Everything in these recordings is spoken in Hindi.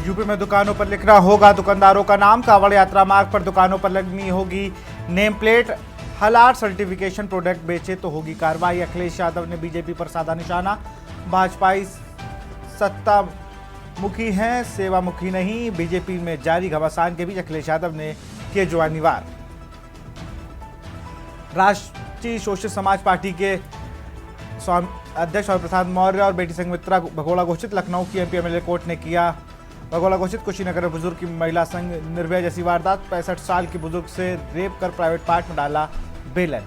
यूपी में दुकानों पर लिखना होगा दुकानदारों का नाम। कांवड़ यात्रा मार्ग पर दुकानों पर लगनी होगी नेम प्लेट। हलाल सर्टिफिकेशन प्रोडक्ट बेचे तो होगी कार्रवाई। अखिलेश यादव ने बीजेपी पर साधा निशाना। भाजपाई सत्ता मुखी हैं, सेवामुखी नहीं। बीजेपी में जारी घमासान के बीच अखिलेश यादव ने किए जुबानी वार। राष्ट्रीय शोषित समाज पार्टी के अध्यक्ष स्वामी प्रसाद मौर्य और बेटी संघमित्रा भगोड़ा घोषित। लखनऊ की एमपी एमएलए कोर्ट ने किया भगोड़ा घोषित। कुशीनगर में बुजुर्ग की महिला संग निर्भया जैसी वारदात। 65 साल की बुजुर्ग से रेप कर प्राइवेट पार्ट में डाला बेलन।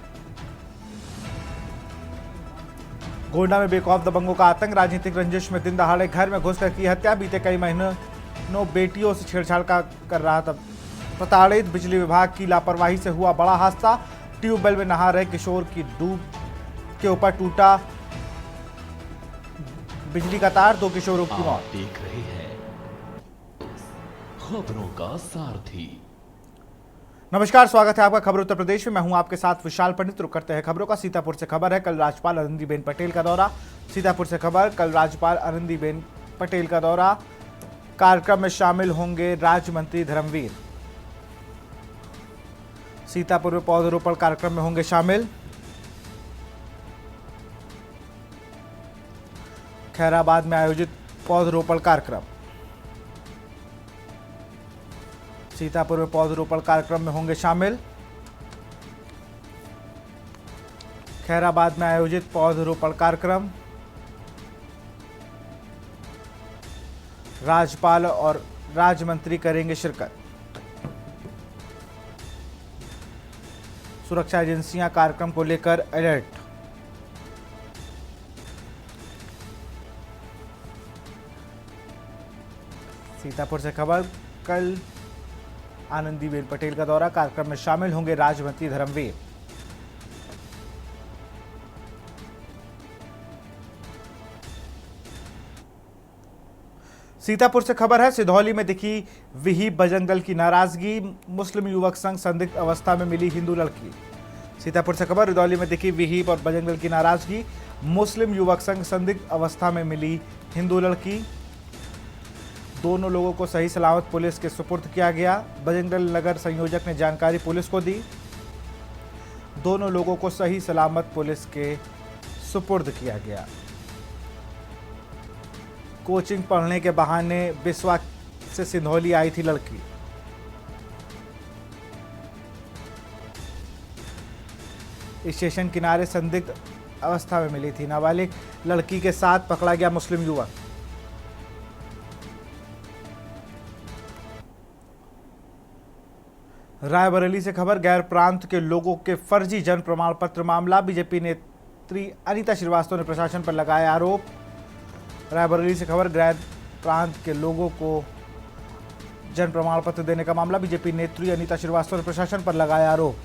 गोंडा में बेखौफ दबंगों का आतंक। राजनीतिक रंजिश में दिन दहाड़े घर में घुसकर की हत्या। बीते कई महीनों बेटियों से छेड़छाड़ कर रहा था प्रताड़ित। बिजली विभाग की लापरवाही से हुआ बड़ा हादसा। ट्यूबवेल में नहा रहे किशोर की डूब के ऊपर टूटा बिजली का तार। 2 किशोरों की मौत। देख रहे हैं खबरों का सारथी। नमस्कार, स्वागत है आपका खबर उत्तर प्रदेश में। मैं हूं आपके साथ विशाल पंडित। रुक करते हैं खबरों का। सीतापुर से खबर है, कल राज्यपाल आनंदीबेन पटेल का दौरा। सीतापुर से खबर, कल राज्यपाल आनंदीबेन पटेल का दौरा। कार्यक्रम में शामिल होंगे राज्य मंत्री धर्मवीर। सीतापुर में पौधरोपण कार्यक्रम में होंगे शामिल। खैराबाद में आयोजित पौधरोपण कार्यक्रम। सीतापुर में पौधरोपण कार्यक्रम में होंगे शामिल। खैराबाद में आयोजित पौधरोपण कार्यक्रम। राज्यपाल और राज्य मंत्री करेंगे शिरकत। सुरक्षा एजेंसियां कार्यक्रम को लेकर अलर्ट। सीतापुर से खबर, कल आनंदीबेन पटेल का दौरा। कार्यक्रम में शामिल होंगे राज्य मंत्री धर्मवीर। सीतापुर से खबर है, सिधौली में दिखी विहिप बजरंग दल की नाराजगी। मुस्लिम युवक संग संदिग्ध अवस्था में मिली हिंदू लड़की। सीतापुर से खबर, सिधौली में दिखी विहिप और बजरंग दल की नाराजगी। मुस्लिम युवक संग संदिग्ध अवस्था में मिली हिंदू लड़की। दोनों लोगों को सही सलामत पुलिस के सुपुर्द किया गया। बजरंग दल नगर संयोजक ने जानकारी पुलिस को दी। दोनों लोगों को सही सलामत पुलिस के सुपुर्द किया गया। कोचिंग पढ़ने के बहाने बिस्वा से सिंधौली आई थी लड़की। स्टेशन किनारे संदिग्ध अवस्था में मिली थी नाबालिग लड़की के साथ पकड़ा गया मुस्लिम युवक। रायबरेली से खबर, गैर प्रांत के लोगों के फर्जी जन्म प्रमाण पत्र मामला। बीजेपी नेत्री अनीता श्रीवास्तव ने प्रशासन पर लगाया आरोप। रायबरेली से खबर, गैर प्रांत के लोगों को जन्म प्रमाण पत्र देने का मामला। बीजेपी नेत्री अनीता श्रीवास्तव ने प्रशासन पर लगाया आरोप।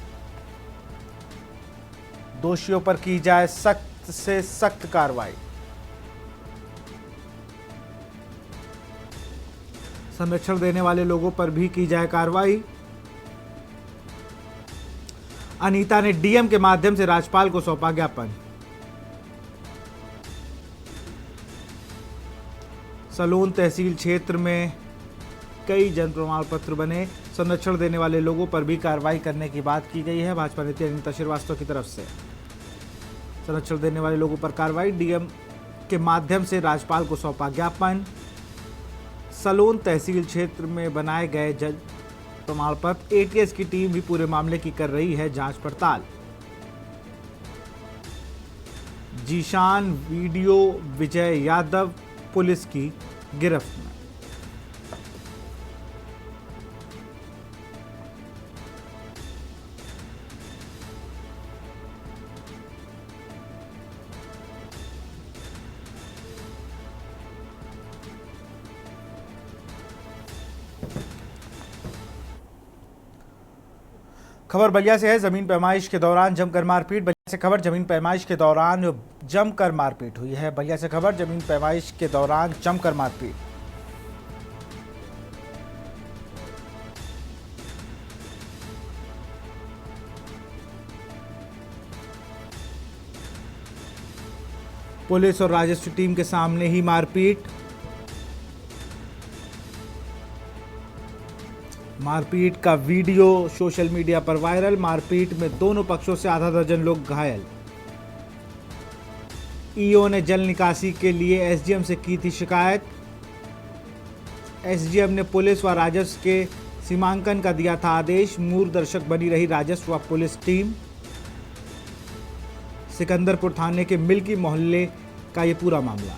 दोषियों पर की जाए सख्त से सख्त कार्रवाई। संरक्षण देने वाले लोगों पर भी की जाए कार्रवाई। अनीता ने डीएम के माध्यम से राज्यपाल को सौंपा ज्ञापन। सलोन तहसील क्षेत्र में कई जन प्रमाण पत्र बने। संरक्षण देने वाले लोगों पर भी कार्रवाई करने की बात की गई है भाजपा नेत्री अनीता श्रीवास्तव की तरफ से। संरक्षण देने वाले लोगों पर कार्रवाई, डीएम के माध्यम से राज्यपाल को सौंपा ज्ञापन। सलोन तहसील क्षेत्र में बनाए गए जन प्रमाण पत्र। एटीएस की टीम भी पूरे मामले की कर रही है जांच पड़ताल। जीशान वीडियो विजय यादव पुलिस की गिरफ्त में। खबर बलिया से है, जमीन पैमाइश के दौरान जमकर मारपीट। बलिया से खबर, जमीन पैमाइश के दौरान जमकर मारपीट हुई है। बलिया से खबर, जमीन पैमाइश के दौरान जमकर मारपीट। पुलिस और राजस्व टीम के सामने ही मारपीट। मारपीट का वीडियो सोशल मीडिया पर वायरल। मारपीट में दोनों पक्षों से आधा दर्जन लोग घायल। ईओ ने जल निकासी के लिए एसडीएम से की थी शिकायत। एसडीएम ने पुलिस व राजस्व के सीमांकन का दिया था आदेश। मूर्दर्शक बनी रही राजस्व व पुलिस टीम। सिकंदरपुर थाने के मिल्की मोहल्ले का ये पूरा मामला।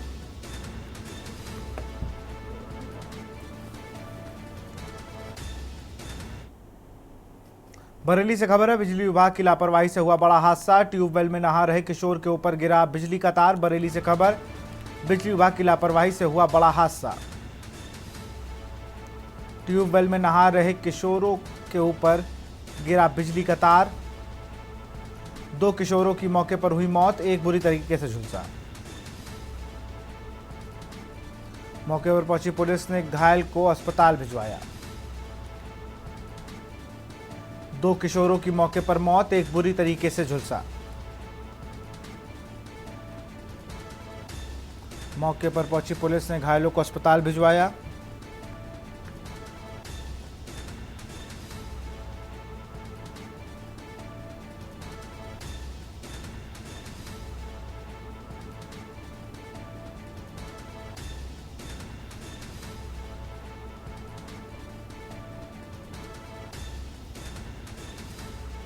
बरेली से खबर है, बिजली विभाग की लापरवाही से हुआ बड़ा हादसा। ट्यूबवेल में नहा रहे किशोर के ऊपर गिरा बिजली का तार। बरेली से खबर, बिजली विभाग की लापरवाही से हुआ बड़ा हादसा। ट्यूबवेल में नहा रहे किशोरों के ऊपर गिरा बिजली का तार। 2 किशोरों की मौके पर हुई मौत, एक बुरी तरीके से झुलसा। मौके पर पहुंची पुलिस ने घायल को अस्पताल भिजवाया। 2 किशोरों की मौके पर मौत, एक बुरी तरीके से झुलसा। मौके पर पहुंची पुलिस ने घायलों को अस्पताल भिजवाया।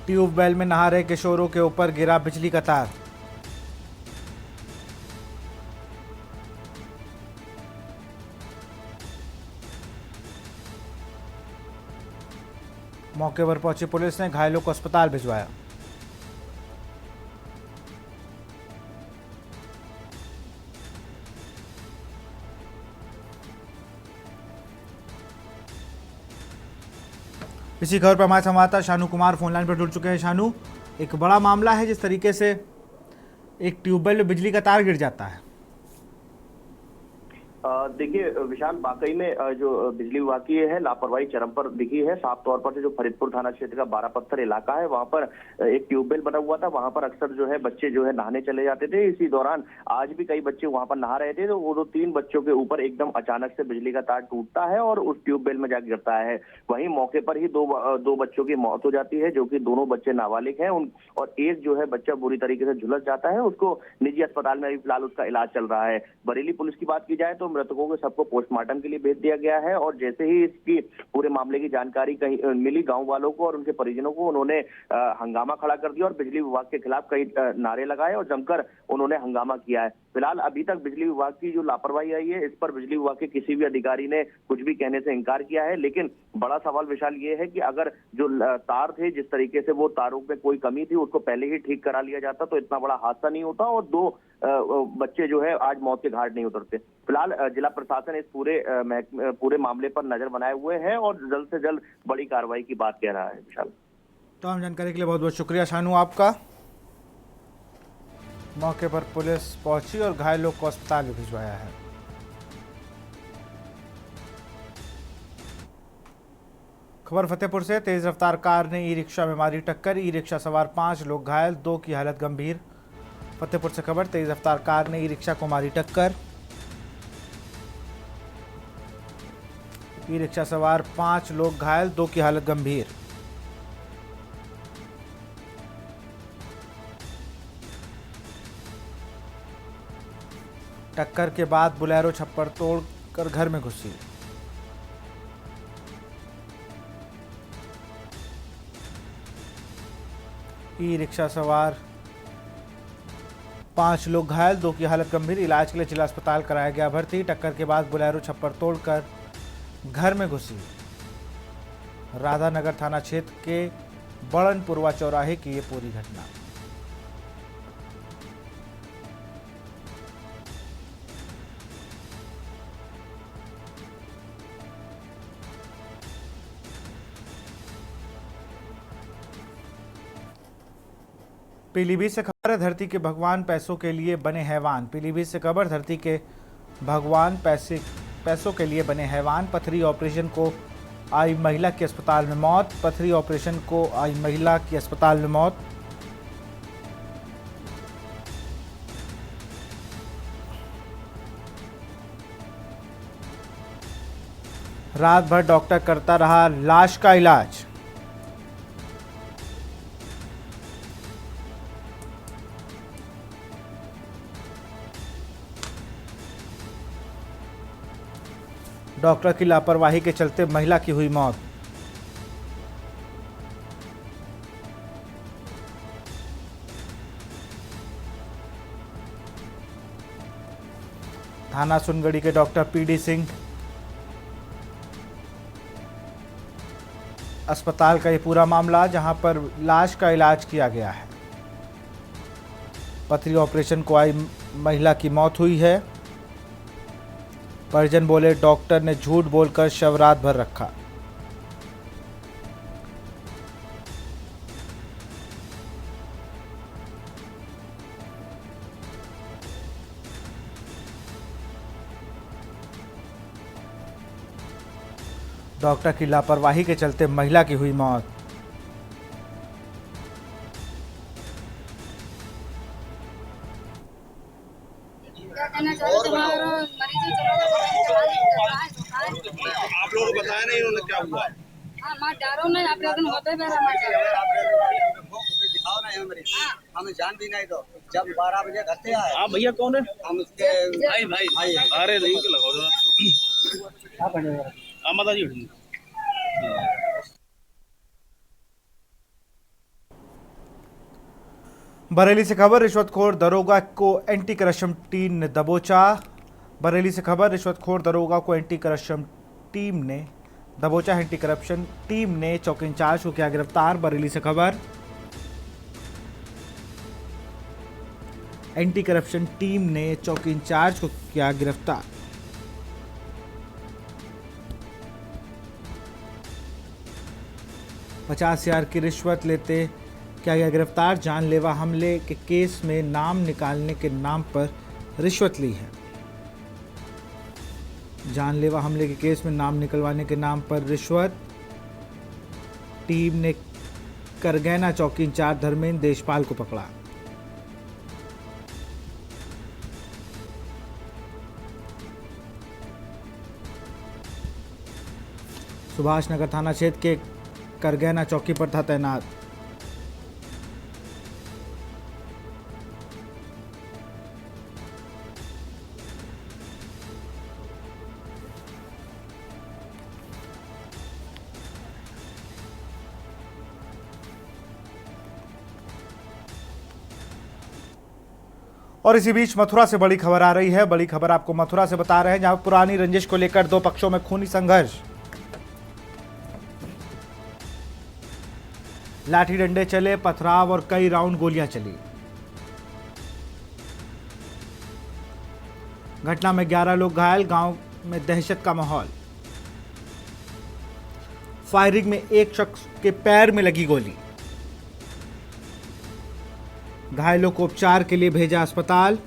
ट्यूबवेल में नहा रहे किशोरों के ऊपर गिरा बिजली का तार। मौके पर पहुंची पुलिस ने घायलों को अस्पताल भिजवाया। इसी खबर पर हमारे संवाददाता शानू कुमार फोन लाइन पर जुड़ चुके हैं। शानू, एक बड़ा मामला है जिस तरीके से एक ट्यूबवेल में बिजली का तार गिर जाता है। देखिए विशाल, वाकई में जो बिजली विभाग की है लापरवाही चरम पर दिखी है। साफ तौर पर से जो फरीदपुर थाना क्षेत्र का 12 पत्थर इलाका है, वहां पर एक ट्यूबवेल बना हुआ था। वहां पर अक्सर जो है बच्चे जो है नहाने चले जाते थे। इसी दौरान आज भी कई बच्चे वहां पर नहा रहे थे, तो वो 2-3 बच्चों के ऊपर एकदम अचानक से बिजली का तार टूटता है और उस ट्यूबवेल में जाकर गिरता है। वहीं मौके पर ही दो बच्चों की मौत हो जाती है, जो कि दोनों बच्चे नाबालिग हैं। और एक जो है बच्चा बुरी तरीके से झुलस जाता है। उसको निजी अस्पताल में अभी फिलहाल उसका इलाज चल रहा है। बरेली पुलिस की बात की जाए तो मृतकों को सबको पोस्टमार्टम के लिए भेज दिया गया है। और जैसे ही इसकी पूरे मामले की जानकारी कहीं मिली गांव वालों को और उनके परिजनों को, उन्होंने हंगामा खड़ा कर दिया और बिजली विभाग के खिलाफ कई नारे लगाए और जमकर उन्होंने हंगामा किया है। फिलहाल अभी तक बिजली विभाग की जो लापरवाही आई है, इस पर बिजली विभाग के किसी भी अधिकारी ने कुछ भी कहने से इनकार किया है। लेकिन बड़ा सवाल विशाल ये है कि अगर जो तार थे, जिस तरीके से वो तारों में कोई कमी थी, उसको पहले ही ठीक करा लिया जाता तो इतना बड़ा हादसा नहीं होता और 2 बच्चे जो है आज मौत के घाट नहीं उतरते। फिलहाल जिला प्रशासन इस पूरे मामले पर नजर बनाए हुए है और जल्द से जल्द बड़ी कार्रवाई की बात कह रहा है। विशाल, तमाम जानकारी के लिए बहुत बहुत शुक्रिया शानू आपका। मौके पर पुलिस पहुंची और घायलों को अस्पताल में भिजवाया है। खबर फतेहपुर से, तेज रफ्तार कार ने ई रिक्शा में मारी टक्कर। ई रिक्शा सवार 5 लोग घायल, 2 की हालत गंभीर। फतेहपुर से खबर, तेज रफ्तार कार ने ई रिक्शा को मारी टक्कर। ई रिक्शा सवार 5 लोग घायल, 2 की हालत गंभीर। टक्कर के बाद बुलेरो छप्पर तोड़कर घर में घुसी। ई रिक्शा सवार 5 लोग घायल, 2 की हालत गंभीर। इलाज के लिए जिला अस्पताल कराया गया भर्ती। टक्कर के बाद बुलेरो छप्पर तोड़कर घर में घुसी। राधानगर थाना क्षेत्र के बड़नपुरवा चौराहे की ये पूरी घटना। पीलीभीत से खबर है, धरती के भगवान पैसों के लिए बने हैवान। पीलीभीत से खबर, धरती के भगवान पैसों के लिए बने हैवान। पथरी ऑपरेशन को आई महिला की अस्पताल में मौत। पथरी ऑपरेशन को आई महिला की अस्पताल में मौत। रात भर डॉक्टर करता रहा लाश का इलाज। डॉक्टर की लापरवाही के चलते महिला की हुई मौत। थाना सुनगढ़ी के डॉक्टर पीडी सिंह अस्पताल का ये पूरा मामला, जहां पर लाश का इलाज किया गया है। पथरी ऑपरेशन को आई महिला की मौत हुई है। परिजन बोले डॉक्टर ने झूठ बोलकर शव रात भर रखा। डॉक्टर की लापरवाही के चलते महिला की हुई मौत। क्या कहना चाह रहे थे हमारा मरीज आप लोगों को बताया नहीं उन्होंने क्या हुआ? हाँ माँ डारो नहीं आप लोगों होते मेरा माँ दिखाओ ना हमारे, हमें जान भी नहीं दो। जब 12 बजे घर से आए, आप भैया कौन है? हम उसके भाई अरे नहीं के लगाओ जरा। माता जी बरेली से खबर, रिश्वतखोर दरोगा को एंटी करप्शन टीम ने दबोचा। बरेली से खबर, रिश्वतखोर दरोगा को एंटी करप्शन टीम ने दबोचा। एंटी करप्शन टीम ने चौकी इंचार्ज को किया गिरफ्तार। बरेली से खबर, एंटी करप्शन टीम ने चौकी इंचार्ज को किया गिरफ्तार। ₹50,000 की रिश्वत लेते किया गया गिरफ्तार। जानलेवा हमले के केस में नाम निकालने के नाम पर रिश्वत ली है। जानलेवा हमले के केस में नाम निकलवाने के नाम पर रिश्वत। टीम ने करगैना चौकी इंचार्ज धर्मेंद्र देशपाल को पकड़ा। सुभाष नगर थाना क्षेत्र के करगैना चौकी पर था तैनात। और इसी बीच मथुरा से बड़ी खबर आ रही है। बड़ी खबर आपको मथुरा से बता रहे हैं, जहां पुरानी रंजिश को लेकर दो पक्षों में खूनी संघर्ष। लाठी डंडे चले, पथराव और कई राउंड गोलियां चली। घटना में 11 लोग घायल, गांव में दहशत का माहौल। फायरिंग में एक शख्स के पैर में लगी गोली। घायलों को उपचार के लिए भेजा अस्पताल।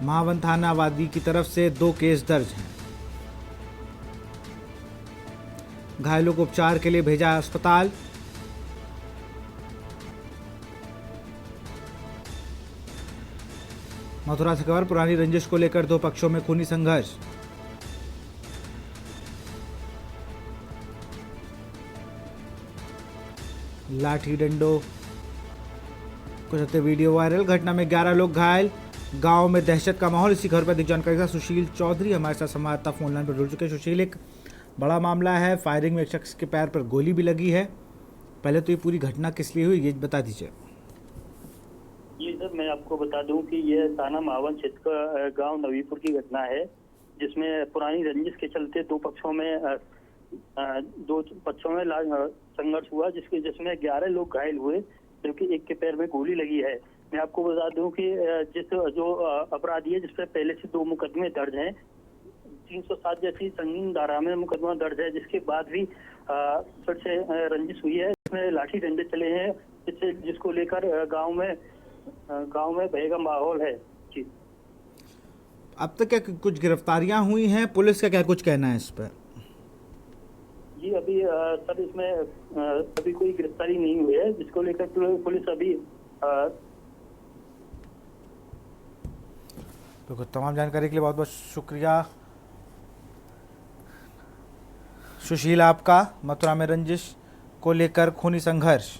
महावन थाना वादी की तरफ से 2 केस दर्ज हैं। घायलों को उपचार के लिए भेजा अस्पताल। मथुरा से खबर, पुरानी रंजिश को लेकर दो पक्षों में खूनी संघर्ष। लाठी डंडों को चलते वीडियो वायरल। घटना में 11 लोग घायल, गांव में दहशत का माहौल। इसी खबर पर अधिक जानकारी के साथ सुशील चौधरी हमारे साथ संवाददाता फोन लाइन पर जुड़ चुके हैं। सुशील, एक बड़ा मामला है, फायरिंग में एक शख्स के पैर पर गोली भी लगी है। पहले तो ये पूरी घटना किस लिए हुई, ये बता दीजिए। जी सर, मैं आपको बता दूं कि यह थाना महावन क्षेत्र का गांव नवीपुर की घटना है, जिसमें पुरानी रंजिश के चलते दो पक्षों में संघर्ष हुआ, जिसमें 11 लोग घायल हुए, जबकि एक के पैर में गोली लगी है। मैं आपको बता दूं कि जो अपराधी है, जिस पर पहले से 2 मुकदमे दर्ज हैं, 307 जैसी संगीन धारा में मुकदमा दर्ज है, जिसके बाद भी फिर से रंजिश हुई है। इसमें लाठी डंडे चले हैं, जिसको लेकर गांव में भय का माहौल है। जी, अब तक क्या कुछ गिरफ्तारियां हुई हैं? पुलिस का क्या कुछ कहना है इस पर? जी अभी सर, इसमें अभी कोई गिरफ्तारी नहीं हुई है, जिसको लेकर पुलिस अभी तो तमाम जानकारी के लिए बहुत बहुत शुक्रिया सुशील आपका। मथुरा में रंजिश को लेकर खूनी संघर्ष।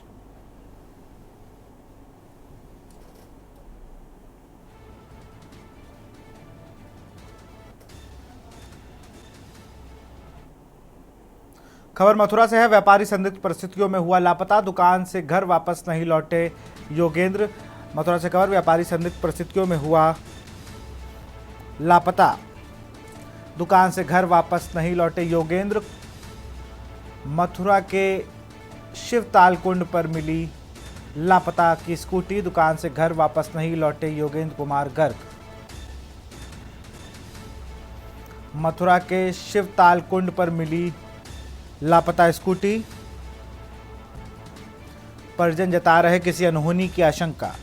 खबर मथुरा से है। व्यापारी संदिग्ध परिस्थितियों में हुआ लापता, दुकान से घर वापस नहीं लौटे योगेंद्र। मथुरा से खबर, व्यापारी संदिग्ध परिस्थितियों में हुआ लापता, दुकान से घर वापस नहीं लौटे योगेंद्र। मथुरा के शिवताल कुंड पर मिली लापता की स्कूटी, दुकान से घर वापस नहीं लौटे योगेंद्र कुमार गर्ग। मथुरा के शिवताल कुंड पर मिली लापता स्कूटी, परिजन जता रहे किसी अनहोनी की आशंका।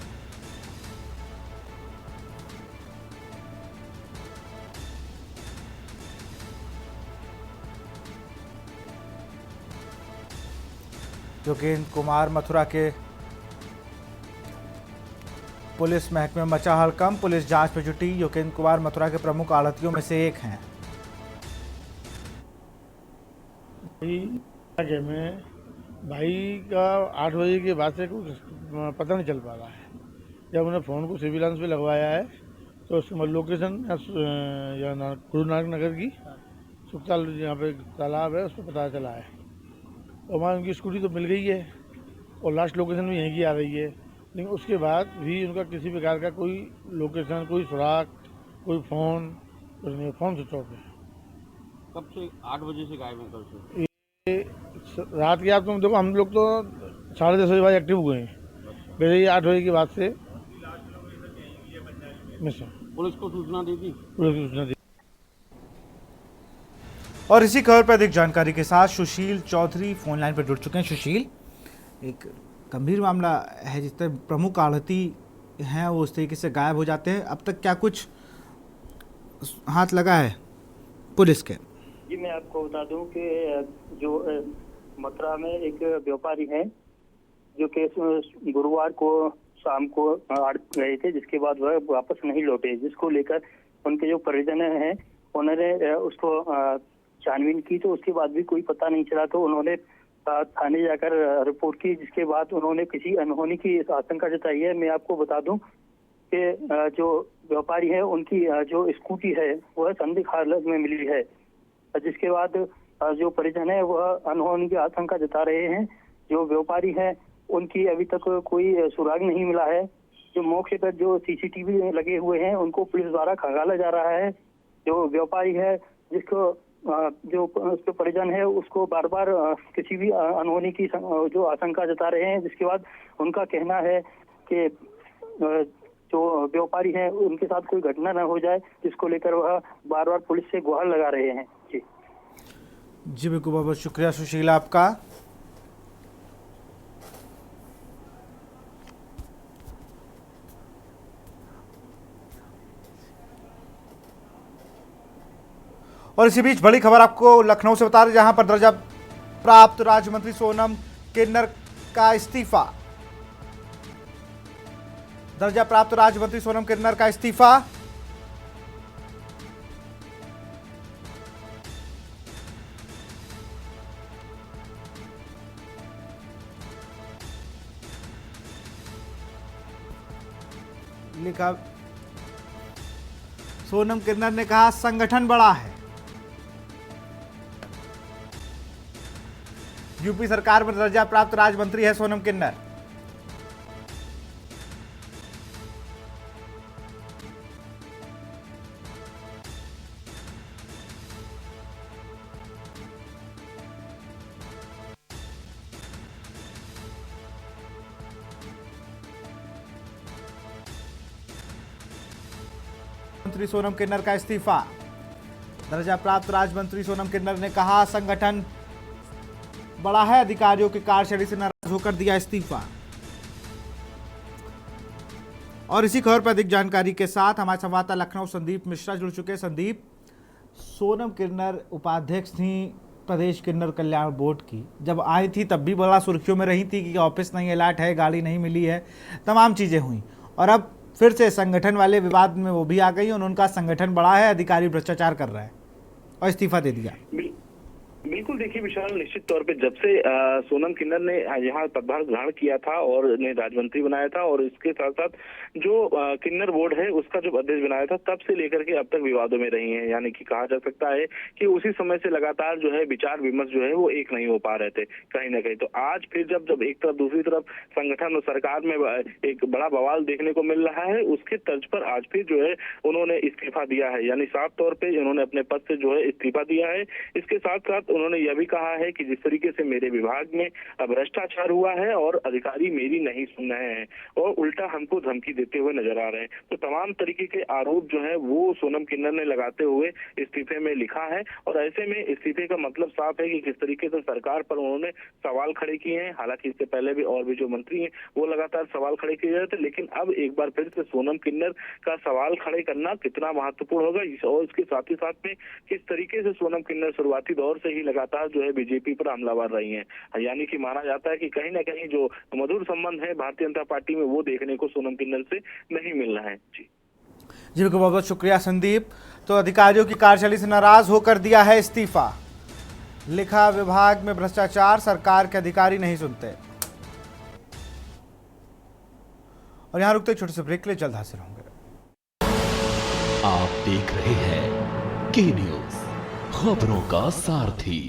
योगेंद्र कुमार मथुरा के पुलिस महकमे में मचा हड़कंप, पुलिस जांच में जुटी। योगेंद्र कुमार मथुरा के प्रमुख आढ़तियों में से एक हैं। में भाई का 8 बजे के बाद से कुछ पता नहीं चल पा रहा है। जब उन्हें फ़ोन को सर्विलांस पे लगवाया है तो उसमें लोकेशन गुरु नानक नगर की सुखताल यहाँ पे तालाब है, उस पर पता चला है। तो हमारी उनकी स्कूटी तो मिल गई है और लास्ट लोकेशन भी यहीं की आ रही है, लेकिन उसके बाद भी उनका किसी प्रकार का कोई लोकेशन, कोई सुराग, कोई फ़ोन, कुछ नहीं। फ़ोन स्विच ऑफ है। कब से 8 बजे से गायब है? कब से? रात के आप तुम देखो, हम लोग तो 10:30 बजे बाद एक्टिव हुए हैं। वैसे ही 8 बजे के बाद से पुलिस को सूचना दी थी? पुलिस को सूचना दी। और इसी खबर पर अधिक जानकारी के साथ सुशील चौधरी फोन लाइन पर जुड़ चुके हैं। सुशील, एक गंभीर मामला है जिस तरह प्रमुख आढ़ती हैं वो उस तरीके से गायब हो जाते हैं, अब तक क्या कुछ हाथ लगा है पुलिस के? जी, मैं आपको बता दूं कि जो मथुरा में एक व्यापारी हैं जो कि गुरुवार को शाम को आड़त गए थे, जिसके बाद वह वापस नहीं लौटे, जिसको लेकर उनके जो परिजन हैं उन्होंने उसको छानबीन की, तो उसके बाद भी कोई पता नहीं चला। तो उन्होंने थाने जाकर रिपोर्ट की, जिसके बाद उन्होंने किसी अनहोनी की आशंका जताई है। मैं आपको बता दूं कि जो व्यापारी है उनकी जो स्कूटी है वह संदिग्ध हालत में मिली है, जिसके बाद जो परिजन है वह अनहोनी की आशंका जता रहे हैं। जो व्यापारी है उनकी अभी तक कोई सुराग नहीं मिला है। जो मौके पर जो सीसीटीवी लगे हुए हैं उनको पुलिस द्वारा खंगाला जा रहा है। जो व्यापारी है जिसको जो उसके परिजन है उसको बार बार किसी भी अनहोनी की जो आशंका जता रहे हैं, जिसके बाद उनका कहना है कि जो व्यापारी है उनके साथ कोई घटना न हो जाए, जिसको लेकर वह बार बार पुलिस से गुहार लगा रहे हैं। जी बिल्कुल, बहुत बहुत शुक्रिया सुशील आपका। और इसी बीच बड़ी खबर आपको लखनऊ से बता रहे, जहां पर दर्जा प्राप्त राज्य मंत्री सोनम किन्नर का इस्तीफा। दर्जा प्राप्त राज्य मंत्री सोनम किन्नर का इस्तीफा। लिखा, सोनम किन्नर ने कहा संगठन बड़ा है। यूपी सरकार में दर्जा प्राप्त राज्य मंत्री है सोनम किन्नर। मंत्री सोनम किन्नर का इस्तीफा। दर्जा प्राप्त राज्य मंत्री सोनम किन्नर ने कहा संगठन बड़ा है, अधिकारियों की कार्यशैली से नाराज होकर दिया इस्तीफा। और इसी खबर पर अधिक जानकारी के साथ हमारे संवाददाता लखनऊ संदीप मिश्रा जुड़ चुके हैं। संदीप, सोनम किन्नर उपाध्यक्ष थी प्रदेश किन्नर कल्याण बोर्ड की, जब आई थी तब भी बड़ा सुर्खियों में रही थी कि ऑफिस नहीं अलर्ट है, गाड़ी नहीं मिली है, तमाम चीजें हुई, और अब फिर से संगठन वाले विवाद में वो भी आ गई और उनका संगठन बड़ा है, अधिकारी भ्रष्टाचार कर रहा है और इस्तीफा दे दिया। बिल्कुल, देखिए विशाल, निश्चित तौर पे जब से सोनम किन्नर ने यहाँ पदभार ग्रहण किया था और ने राज्य मंत्री बनाया था और इसके साथ साथ जो किन्नर बोर्ड है उसका जो अध्यक्ष बनाया था, तब से लेकर के अब तक विवादों में रही हैं। यानी कि कहा जा सकता है कि उसी समय से लगातार जो है विचार विमर्श जो है वो एक नहीं हो पा रहे थे कहीं ना कहीं। तो आज फिर जब एक तरफ दूसरी तरफ संगठन और सरकार में एक बड़ा बवाल देखने को मिल रहा है, उसके तर्ज पर आज फिर जो है उन्होंने इस्तीफा दिया है। यानी साफ तौर पर उन्होंने अपने पद से जो है इस्तीफा दिया है। इसके साथ साथ उन्होंने यह भी कहा है कि जिस तरीके से मेरे विभाग में भ्रष्टाचार हुआ है और अधिकारी मेरी नहीं सुन रहे हैं और उल्टा हमको धमकी देते हुए नजर आ रहे हैं, तो तमाम तरीके के आरोप जो है वो सोनम किन्नर ने लगाते हुए इस्तीफे में लिखा है। और ऐसे में इस्तीफे का मतलब साफ है कि किस तरीके से सरकार पर उन्होंने सवाल खड़े किए हैं। हालांकि इससे पहले भी और भी जो मंत्री हैं वो लगातार सवाल खड़े किए जाते थे, लेकिन अब एक बार फिर से सोनम किन्नर का सवाल खड़े करना कितना महत्वपूर्ण होगा और इसके साथ ही साथ में किस तरीके से सोनम किन्नर शुरुआती दौर से ही लगातार जो है बीजेपी पर हमलावर रही हैं। यानी कि माना जाता है कि कहीं ना कहीं जो मधुर संबंध है भारतीय जनता पार्टी में वो देखने को सोनम किन्नर से नहीं मिल रहा है। जी बहुत बहुत शुक्रिया संदीप। तो अधिकारियों की कार्यशैली से नाराज होकर दिया है इस्तीफा, लिखा विभाग में भ्रष्टाचार, सरकार के अधिकारी नहीं सुनते। और यहां रुकते छोटे से ब्रेक के लिए, जल्द हाजिर होंगे। आप देख रहे हैं के न्यूज, खबरों का सारथी।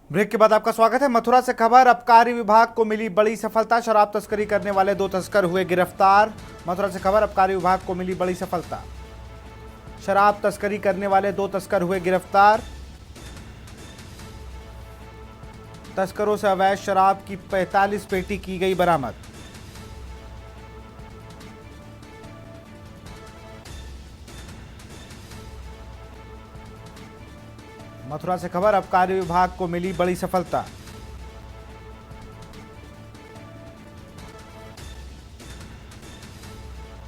ब्रेक के बाद आपका स्वागत है। मथुरा से खबर, आबकारी विभाग को मिली बड़ी सफलता, शराब तस्करी करने वाले 2 तस्कर हुए गिरफ्तार। मथुरा से खबर, आबकारी विभाग को मिली बड़ी सफलता, शराब तस्करी करने वाले 2 तस्कर हुए गिरफ्तार। तस्करों से अवैध शराब की 45 पेटी की गई बरामद। मथुरा से खबर, आबकारी विभाग को मिली बड़ी सफलता,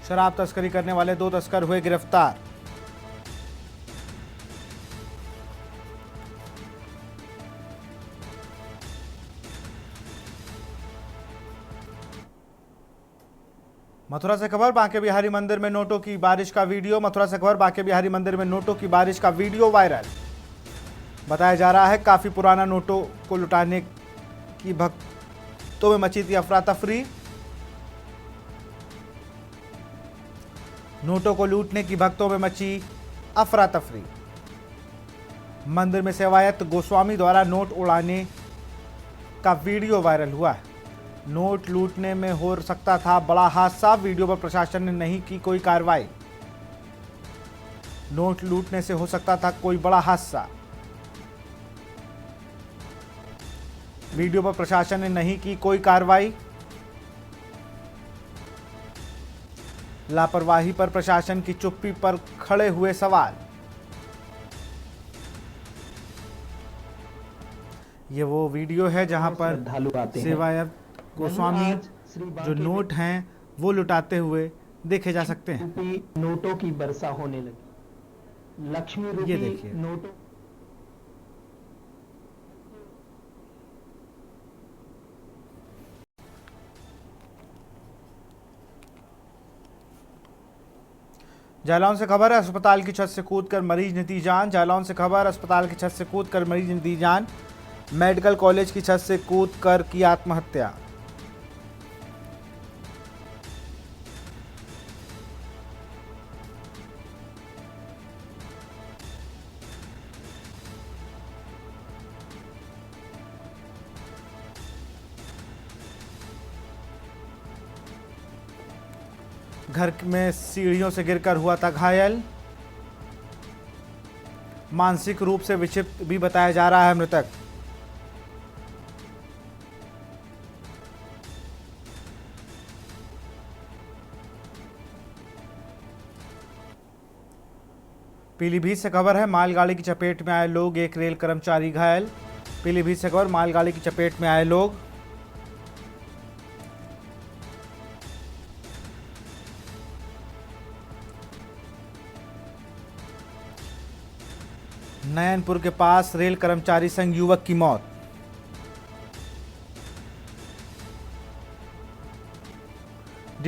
शराब तस्करी करने वाले 2 तस्कर हुए गिरफ्तार। मथुरा से खबर, बांके बिहारी मंदिर में नोटों की बारिश का वीडियो। मथुरा से खबर, बांके बिहारी मंदिर में नोटों की बारिश का वीडियो वायरल। बताया जा रहा है काफी पुराना नोटों को लुटाने की भक्तों में मची थी अफरा तफरी। नोटों को लूटने की भक्तों में मची अफरा तफरी। मंदिर में सेवायत गोस्वामी द्वारा नोट उड़ाने का वीडियो वायरल हुआ है। नोट लूटने में हो सकता था बड़ा हादसा, वीडियो पर प्रशासन ने नहीं की कोई कार्रवाई। नोट लूटने से हो सकता था कोई बड़ा हादसा, वीडियो पर प्रशासन ने नहीं की कोई कार्रवाई। लापरवाही पर प्रशासन की चुप्पी पर खड़े हुए सवाल। ये वो वीडियो है जहां पर सेवायत गोस्वामी जो नोट हैं वो लुटाते हुए देखे जा सकते हैं। नोटों की वर्षा होने लगी, लक्ष्मी रूपी ये देखिए नोटों। जालौन से खबर है, अस्पताल की छत से कूदकर मरीज ने दी जान। जालौन से खबर, अस्पताल की छत से कूदकर मरीज ने दी जान। मेडिकल कॉलेज की छत से कूदकर की आत्महत्या। घर में सीढ़ियों से गिरकर हुआ था घायल। मानसिक रूप से विक्षिप्त भी बताया जा रहा है मृतक। पीलीभीत से खबर है, मालगाड़ी की चपेट में आए लोग, एक रेल कर्मचारी घायल। पीलीभीत से खबर, मालगाड़ी की चपेट में आए लोग। नयनपुर के पास रेल कर्मचारी संग युवक की मौत।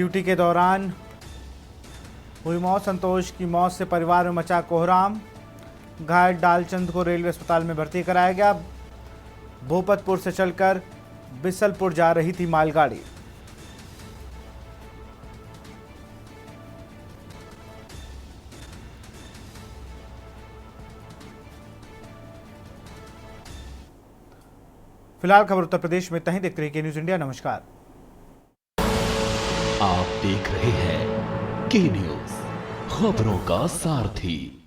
ड्यूटी के दौरान हुई मौत। संतोष की मौत से परिवार में मचा कोहराम। घायल डालचंद को रेलवे अस्पताल में भर्ती कराया गया। भूपतपुर से चलकर बिसलपुर जा रही थी मालगाड़ी। फिलहाल खबर उत्तर प्रदेश में इतना ही। देखते रहिए न्यूज इंडिया। नमस्कार। आप देख रहे हैं के न्यूज, खबरों का सारथी।